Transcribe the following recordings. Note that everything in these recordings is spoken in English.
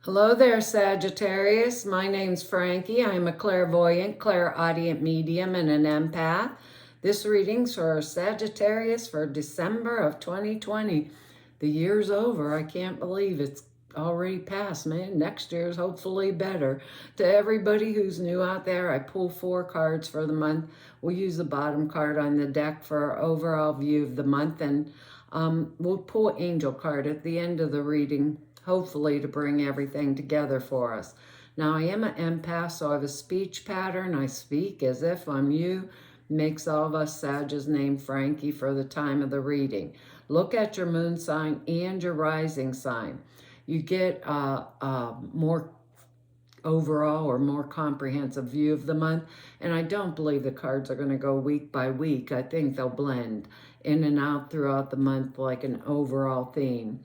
Hello there, Sagittarius. My name's Frankie. I'm a clairvoyant, clairaudient medium, and an empath. This reading's for Sagittarius for December of 2020. The year's over. I can't believe it's already passed, man. Next year's hopefully better. To everybody who's new out there, I pull 4 cards for the month. We'll use the bottom card on the deck for our overall view of the month, and we'll pull Angel card at the end of the reading, hopefully to bring everything together for us. Now, I am an empath, so I have a speech pattern. I speak as if I'm you. Makes all of us Sages named Frankie for the time of the reading. Look at your moon sign and your rising sign. You get a more overall or more comprehensive view of the month. And I don't believe the cards are going to go week by week. I think they'll blend in and out throughout the month like an overall theme.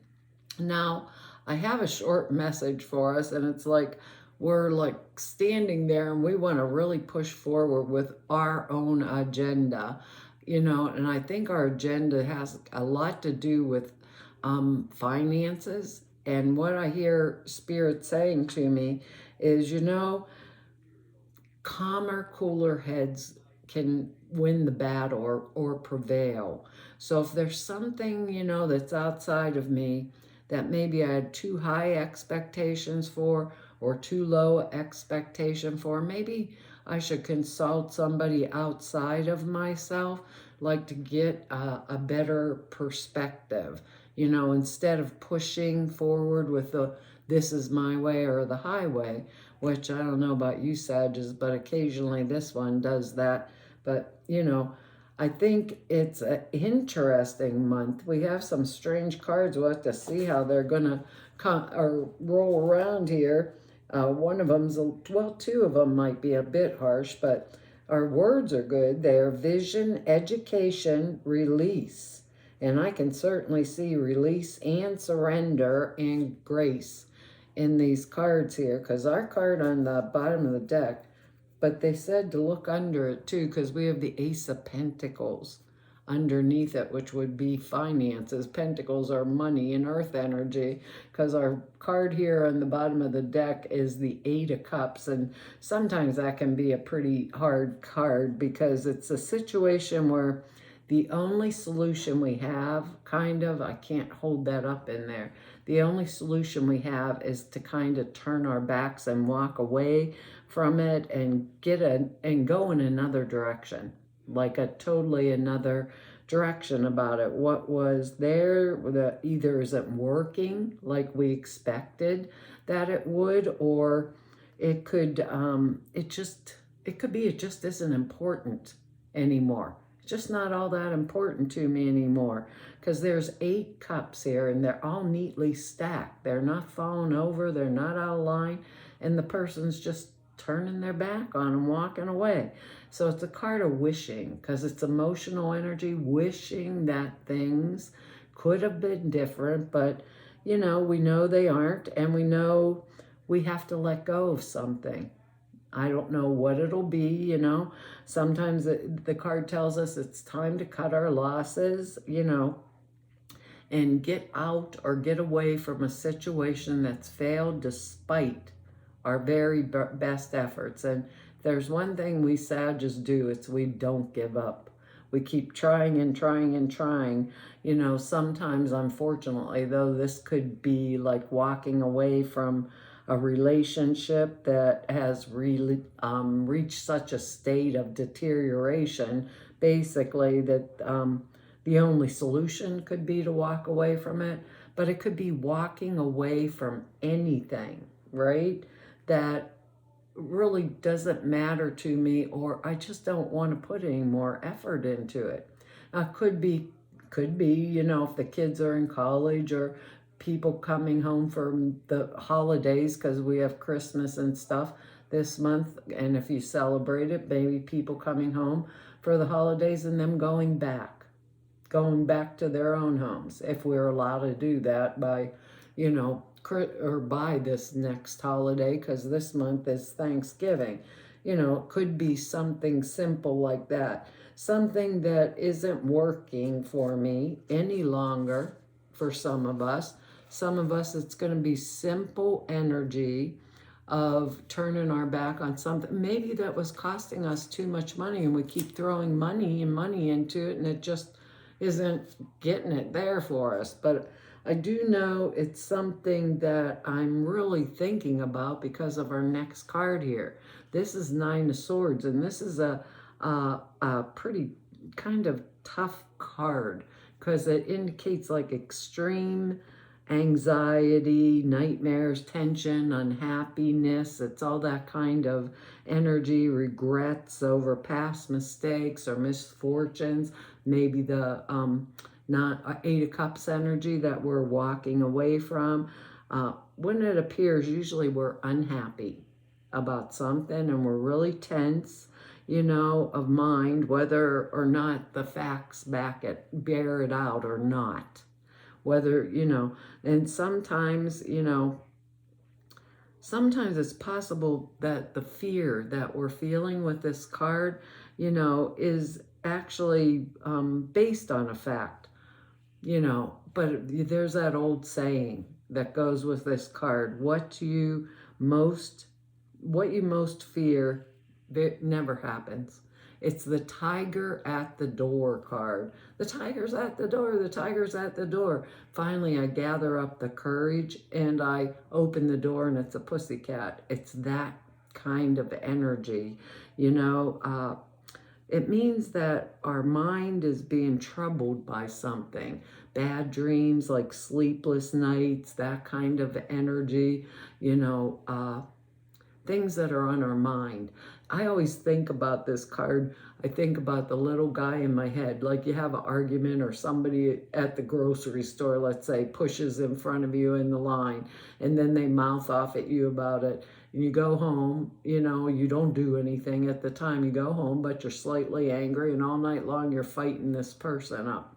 Now, I have a short message for us, and it's like we're like standing there and we want to really push forward with our own agenda, and I think our agenda has a lot to do with finances. And what I hear Spirit saying to me is, calmer, cooler heads can win the battle or prevail. So if there's something, that's outside of me that maybe I had too high expectations for or too low expectation for, maybe I should consult somebody outside of myself, like to get a better perspective, instead of pushing forward with the this is my way or the highway, which I don't know about you, Sages, but occasionally this one does that. But, I think it's an interesting month. We have some strange cards. We'll have to see how they're going to come or roll around here. One of them's, well, 2 of them might be a bit harsh, but our words are good. They're vision, education, release. And I can certainly see release and surrender and grace in these cards here, because our card on the bottom of the deck, but they said to look under it too, because we have the Ace of Pentacles underneath it, which would be finances. Pentacles are money and earth energy, because our card here on the bottom of the deck is the 8 of Cups, and sometimes that can be a pretty hard card because it's a situation where the only solution we have, I can't hold that up in there. The only solution we have is to kind of turn our backs and walk away from it and go in another direction, like a totally another direction about it. What was there that either isn't working like we expected that it would, or it could it could be it just isn't important anymore. It's just not all that important to me anymore, because there's 8 cups here and they're all neatly stacked. They're not falling over, they're not out of line, and the person's just turning their back on them, walking away. So it's a card of wishing, because it's emotional energy, wishing that things could have been different, but we know they aren't, and we know we have to let go of something. I don't know what it'll be, Sometimes the card tells us it's time to cut our losses, and get out or get away from a situation that's failed despite our very best efforts. And if there's one thing we Sages do, it's we don't give up. We keep trying and trying and trying. Sometimes, unfortunately, though, this could be like walking away from a relationship that has really reached such a state of deterioration, basically, that the only solution could be to walk away from it. But it could be walking away from anything, right? That really doesn't matter to me, or I just don't want to put any more effort into it. Now, could be, if the kids are in college, or people coming home from the holidays, because we have Christmas and stuff this month, and if you celebrate it, maybe people coming home for the holidays and them going back to their own homes, if we're allowed to do that by, or by this next holiday, because this month is Thanksgiving. It could be something simple like that. Something that isn't working for me any longer for some of us. Some of us, it's going to be simple energy of turning our back on something. Maybe that was costing us too much money and we keep throwing money and money into it and it just isn't getting it there for us. But I do know it's something that I'm really thinking about because of our next card here. This is Nine of Swords, and this is a pretty kind of tough card because it indicates like extreme anxiety, nightmares, tension, unhappiness. It's all that kind of energy, regrets over past mistakes or misfortunes. Maybe the not Eight of Cups energy that we're walking away from. When it appears, usually we're unhappy about something and we're really tense, of mind, whether or not the facts bear it out or not. Whether, and sometimes, sometimes it's possible that the fear that we're feeling with this card, is actually based on a fact, but there's that old saying that goes with this card. What you most fear, it never happens. It's the tiger at the door card. The tiger's at the door, the tiger's at the door. Finally, I gather up the courage and I open the door and it's a pussycat. It's that kind of energy, It means that our mind is being troubled by something. Bad dreams, like sleepless nights, that kind of energy, things that are on our mind. I always think about this card. I think about the little guy in my head. Like you have an argument or somebody at the grocery store, let's say, pushes in front of you in the line and then they mouth off at you about it. And you go home, you don't do anything at the time. You go home, but you're slightly angry and all night long you're fighting this person up.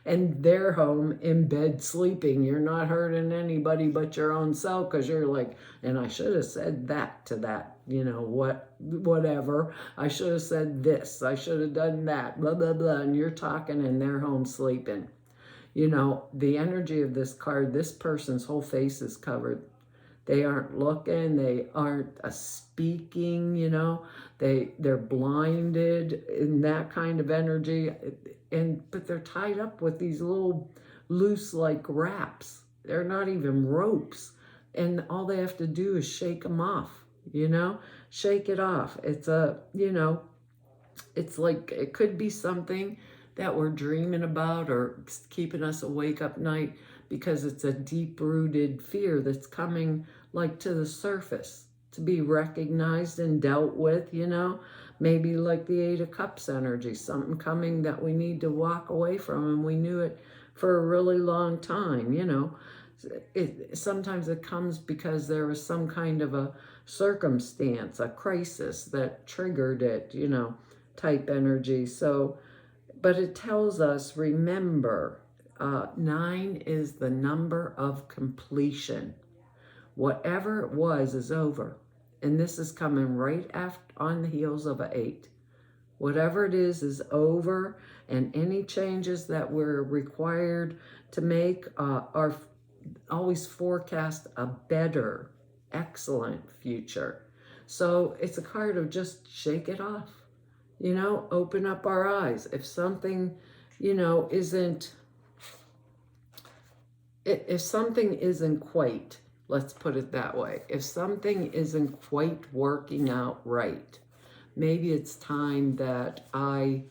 And they're home in bed sleeping. You're not hurting anybody but your own self because you're like, and I should have said that to that, whatever. I should have said this. I should have done that, blah, blah, blah. And you're talking and they're home sleeping. The energy of this card, this person's whole face is covered. They aren't looking, they aren't speaking, they're blinded in that kind of energy. But they're tied up with these little loose like wraps. They're not even ropes. And all they have to do is shake them off, shake it off. It's it's like, it could be something that we're dreaming about or keeping us awake up night because it's a deep-rooted fear that's coming like to the surface to be recognized and dealt with, maybe like the Eight of Cups energy, something coming that we need to walk away from and we knew it for a really long time, Sometimes it comes because there was some kind of a circumstance, a crisis that triggered it, type energy. So, but it tells us, remember, 9 is the number of completion. Whatever it was is over. And this is coming right after, on the heels of an 8. Whatever it is over. And any changes that we're required to make are always forecast a better, excellent future. So it's a card of just shake it off. Open up our eyes. If something, isn't, if something isn't quite, let's put it that way. If something isn't quite working out right, maybe it's time that I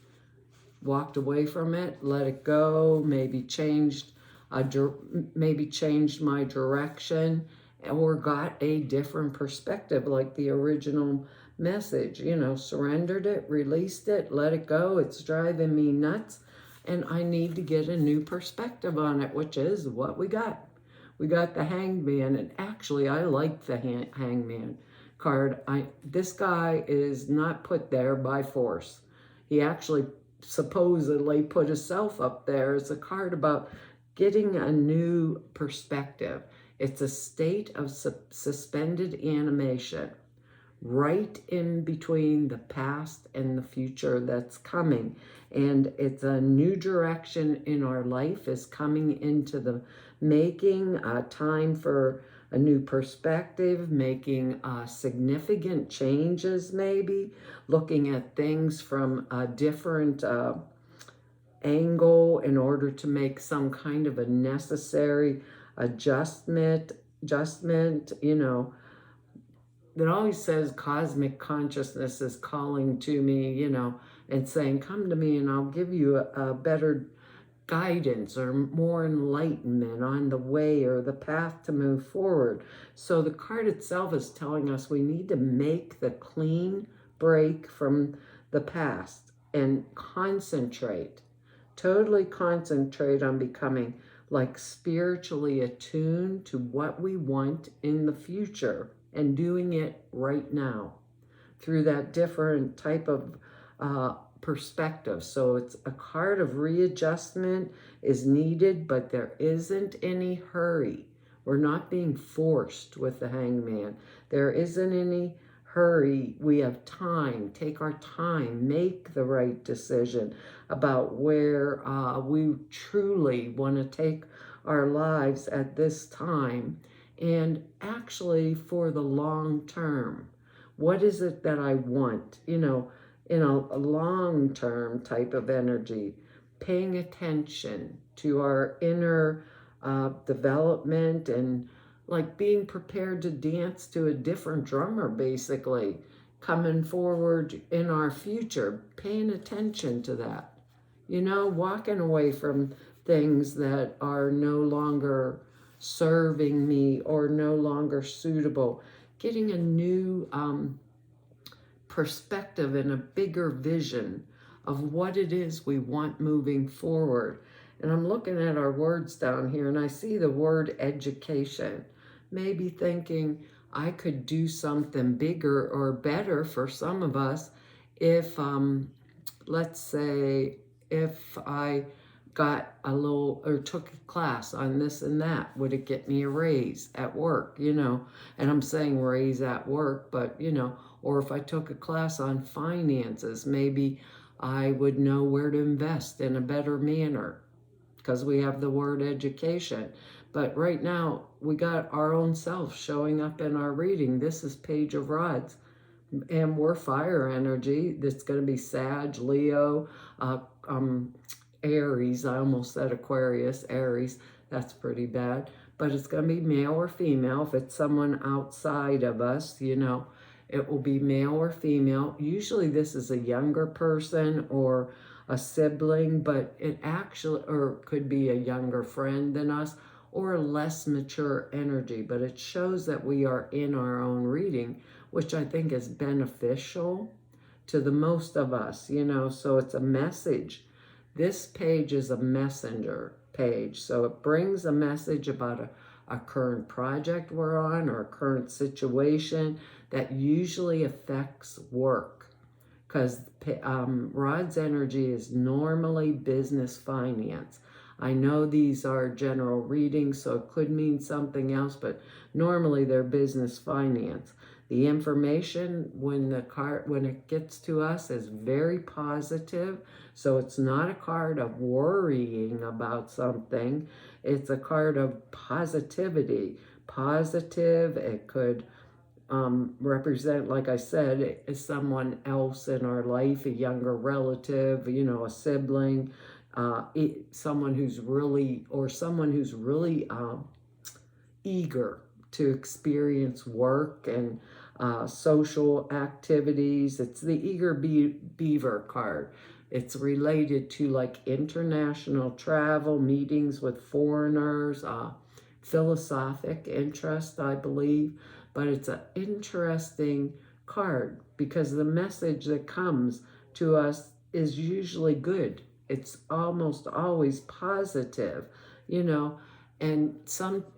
walked away from it, let it go, maybe changed my direction or got a different perspective like the original message, surrendered it, released it, let it go. It's driving me nuts and I need to get a new perspective on it, which is what we got. We got the Hanged Man, and actually I like the Hangman card. This guy is not put there by force. He actually supposedly put himself up there. It's a card about getting a new perspective. It's a state of suspended animation. right in between the past and the future that's coming. And it's a new direction in our life is coming into the making, time for a new perspective, making significant changes maybe, looking at things from a different angle in order to make some kind of a necessary adjustment, you know. It always says cosmic consciousness is calling to me, you know, and saying, come to me and I'll give you a better guidance or more enlightenment on the way or the path to move forward. So the card itself is telling us we need to make the clean break from the past and concentrate, totally concentrate on becoming like spiritually attuned to what we want in the future and doing it right now through that different type of perspective. So it's a card of readjustment is needed, but there isn't any hurry. We're not being forced with the Hangman. There isn't any hurry. We have time. Take our time. Make the right decision about where we truly want to take our lives at this time, and actually for the long term. What is it that I want? You know, in a long-term type of energy, paying attention to our inner development and like being prepared to dance to a different drummer, basically, coming forward in our future, paying attention to that. You know, walking away from things that are no longer serving me or no longer suitable, getting a new perspective and a bigger vision of what it is we want moving forward. And I'm looking at our words down here and I see the word education. Maybe thinking I could do something bigger or better for some of us if, let's say, if I got a little or took a class on this and that, would it get me a raise at work, you know? And I'm saying raise at work, but you know, or if I took a class on finances, maybe I would know where to invest in a better manner because we have the word education. But right now we got our own self showing up in our reading. This is Page of Rods, and we're fire energy. That's going to be Sag, Leo, Aries. I almost said Aquarius, Aries. That's pretty bad. But it's going to be male or female. If it's someone outside of us, you know, it will be male or female. Usually this is a younger person or a sibling, but it actually, or could be a younger friend than us or a less mature energy. But it shows that we are in our own reading, which I think is beneficial to the most of us, you know. So it's a message. This page is a messenger page. So it brings a message about a current project we're on or a current situation that usually affects work. Because Rod's energy is normally business finance. I know these are general readings, so it could mean something else, but normally they're business finance. The information when it gets to us is very positive. So it's not a card of worrying about something. It's a card of positivity. Positive, it could represent, like I said, is someone else in our life, a younger relative, you know, a sibling, someone who's really eager to experience work and social activities. It's the eager beaver card. It's related to like international travel, meetings with foreigners, philosophic interest, I believe. But it's an interesting card because the message that comes to us is usually good. It's almost always positive, you know, and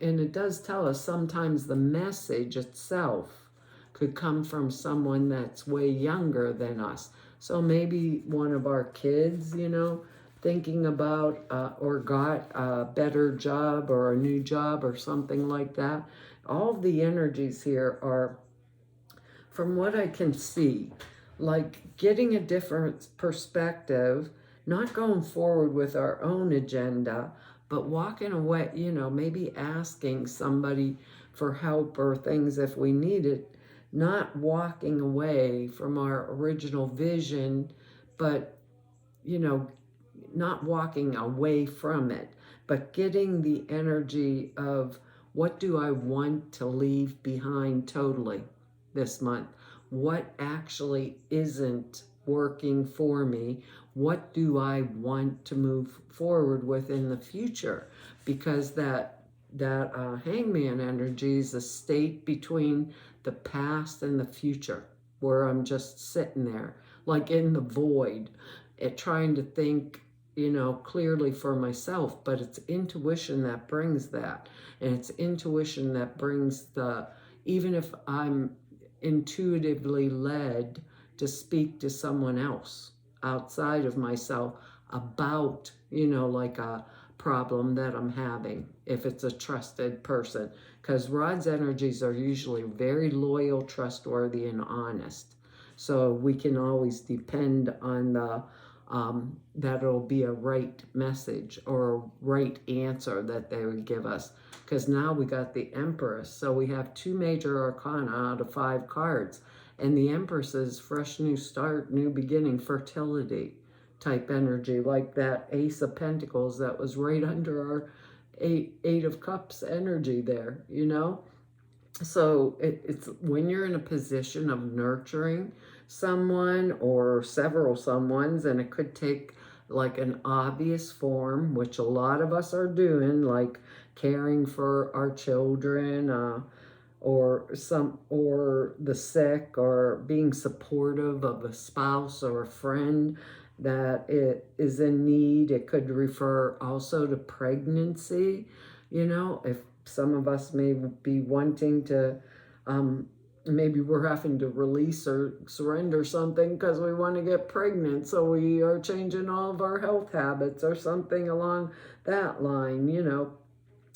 it does tell us sometimes the message itself could come from someone that's way younger than us. So maybe one of our kids, you know, thinking about or got a better job or a new job or something like that. All of the energies here are from what I can see, like getting a different perspective, not going forward with our own agenda, but walking away, you know, maybe asking somebody for help or things if we need it, not walking away from our original vision, but, you know, not walking away from it, but getting the energy of what do I want to leave behind totally this month? What actually isn't working for me? What do I want to move forward with in the future? Because that hangman energy is a state between the past and the future, where I'm just sitting there, like in the void, trying to think, you know, clearly for myself. But it's intuition that brings that, and it's intuition that brings the, even if I'm intuitively led to speak to someone else outside of myself about, you know, like a problem that I'm having, if it's a trusted person, because Rod's energies are usually very loyal, trustworthy, and honest. So we can always depend on the that it'll be a right message or a right answer that they would give us. Because now we got the Empress, so we have 2 major arcana out of 5 cards, and the Empress is fresh, new start, new beginning, fertility type energy, like that Ace of Pentacles that was right under our Eight of Cups energy there, you know. So it's when you're in a position of nurturing someone or several someones, and it could take like an obvious form, which a lot of us are doing, like caring for our children, or the sick, or being supportive of a spouse or a friend that it is in need. It could refer also to pregnancy, you know, if some of us may be wanting to, maybe we're having to release or surrender something because we want to get pregnant, so we are changing all of our health habits or something along that line, you know.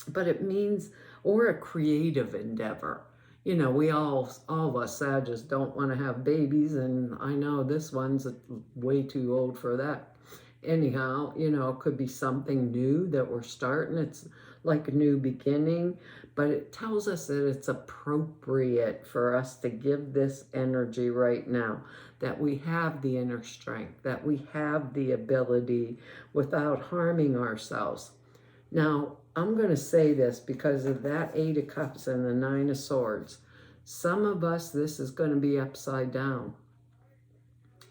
But it means, or a creative endeavor. You know, we all of us Sagittarius don't want to have babies, and I know this one's way too old for that. Anyhow, you know, it could be something new that we're starting. It's like a new beginning, but it tells us that it's appropriate for us to give this energy right now, that we have the inner strength, that we have the ability without harming ourselves. Now, I'm going to say this because of that 8 of Cups and the 9 of Swords. Some of us, this is going to be upside down.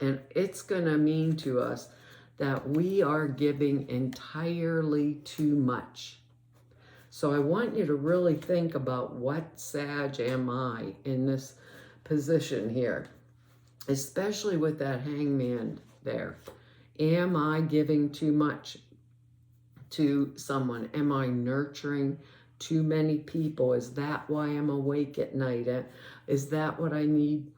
And it's going to mean to us that we are giving entirely too much. So I want you to really think about, what Sag am I in this position here? Especially with that hangman there. Am I giving too much to someone? Am I nurturing too many people? Is that why I'm awake at night? Is that what I need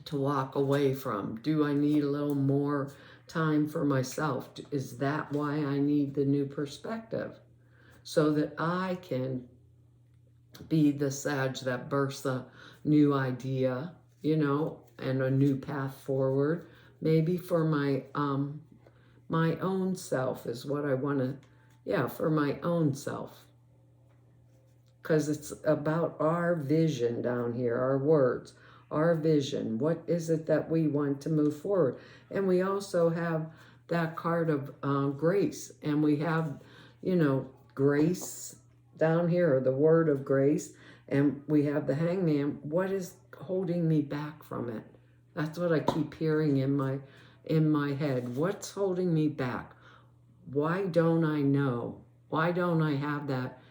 to walk away from? Do I need a little more time for myself? Is that why I need the new perspective? So that I can be the Sag that births a new idea, you know, and a new path forward. Maybe for my own self is what I want to, yeah, for my own self. Because it's about our vision down here, our words, our vision. What is it that we want to move forward? And we also have that card of grace. And we have, you know, grace down here, or the word of grace. And we have the hangman. What is holding me back from it? That's what I keep hearing in my head. What's holding me back? Why don't I know? Why don't I have that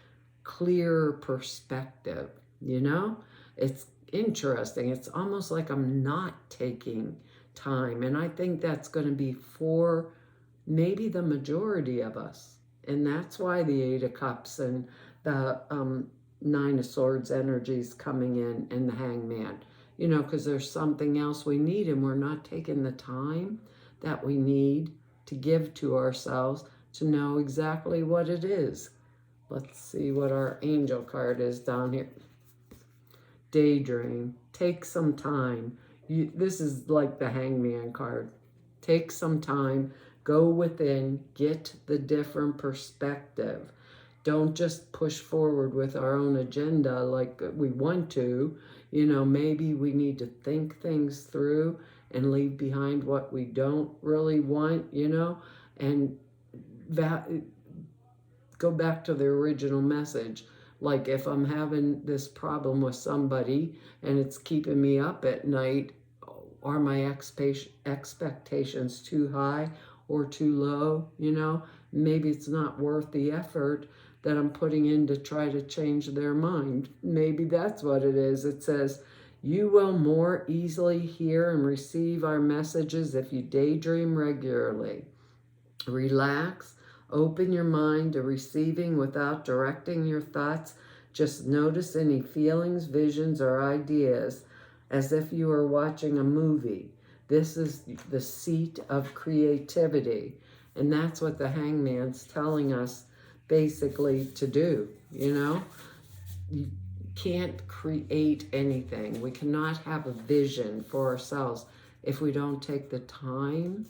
clear perspective? You know, it's interesting. It's almost like I'm not taking time. And I think that's going to be for maybe the majority of us. And that's why the 8 of Cups and the 9 of Swords energy is coming in, and the hangman. You know, because there's something else we need, and we're not taking the time that we need to give to ourselves to know exactly what it is. Let's see what our angel card is down here. daydream, take some time. This is like the hangman card. Take some time, go within, get the different perspective. Don't just push forward with our own agenda like we want to. Maybe we need to think things through and leave behind what we don't really want, and that go back to the original message. Like if I'm having this problem with somebody and it's keeping me up at night, are my expectations too high or too low? Maybe it's not worth the effort that I'm putting in to try to change their mind. Maybe that's what it is. It says, you will more easily hear and receive our messages if you daydream regularly. Relax, open your mind to receiving without directing your thoughts. Just notice any feelings, visions, or ideas as if you were watching a movie. This is the seat of creativity. And that's what the hangman's telling us basically to do, You can't create anything. We cannot have a vision for ourselves if we don't take the time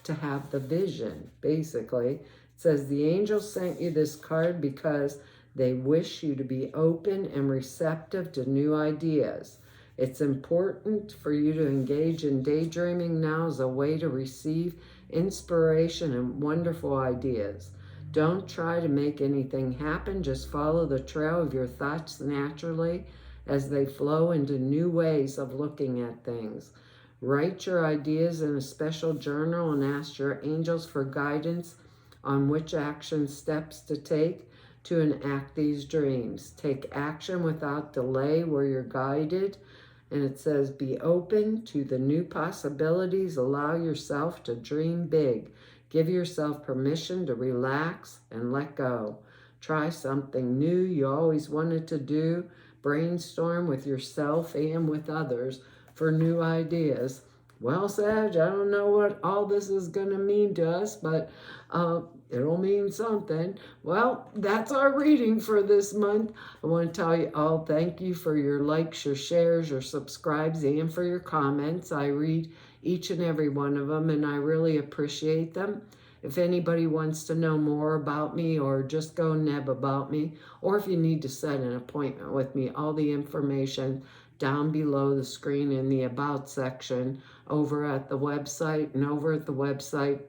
to have the vision. Basically, it says the angels sent you this card because they wish you to be open and receptive to new ideas. It's important for you to engage in daydreaming now as a way to receive inspiration and wonderful ideas. Don't try to make anything happen. Just follow the trail of your thoughts naturally as they flow into new ways of looking at things. Write your ideas in a special journal and ask your angels for guidance on which action steps to take to enact these dreams. Take action without delay where you're guided. And it says, be open to the new possibilities. Allow yourself to dream big. Give yourself permission to relax and let go. Try something new you always wanted to do. Brainstorm with yourself and with others for new ideas. Well, Sag, I don't know what all this is going to mean to us, but it'll mean something. Well, that's our reading for this month. I want to tell you all thank you for your likes, your shares, your subscribes, and for your comments. I read each and every one of them, and I really appreciate them. If anybody wants to know more about me or just go neb about me, or if you need to set an appointment with me, all the information down below the screen in the About section over at the website. And over at the website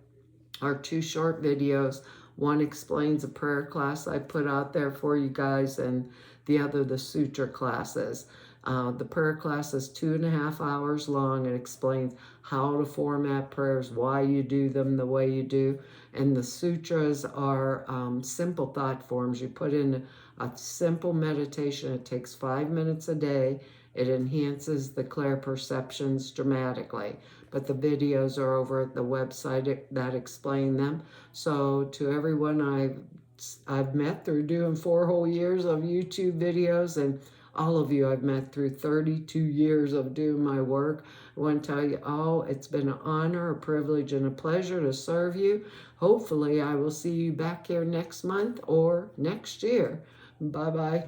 are 2 short videos. One explains a prayer class I put out there for you guys, and the other the sutra classes. The prayer class is 2.5 hours long and explains how to format prayers, why you do them the way you do. And the sutras are simple thought forms. You put in a simple meditation. It takes 5 minutes a day. It enhances the clear perceptions dramatically. But the videos are over at the website that explain them. So to everyone I've met through doing 4 whole years of YouTube videos, and all of you I've met through 32 years of doing my work, I want to tell you all it's been an honor, a privilege, and a pleasure to serve you. Hopefully I will see you back here next month or next year. Bye-bye.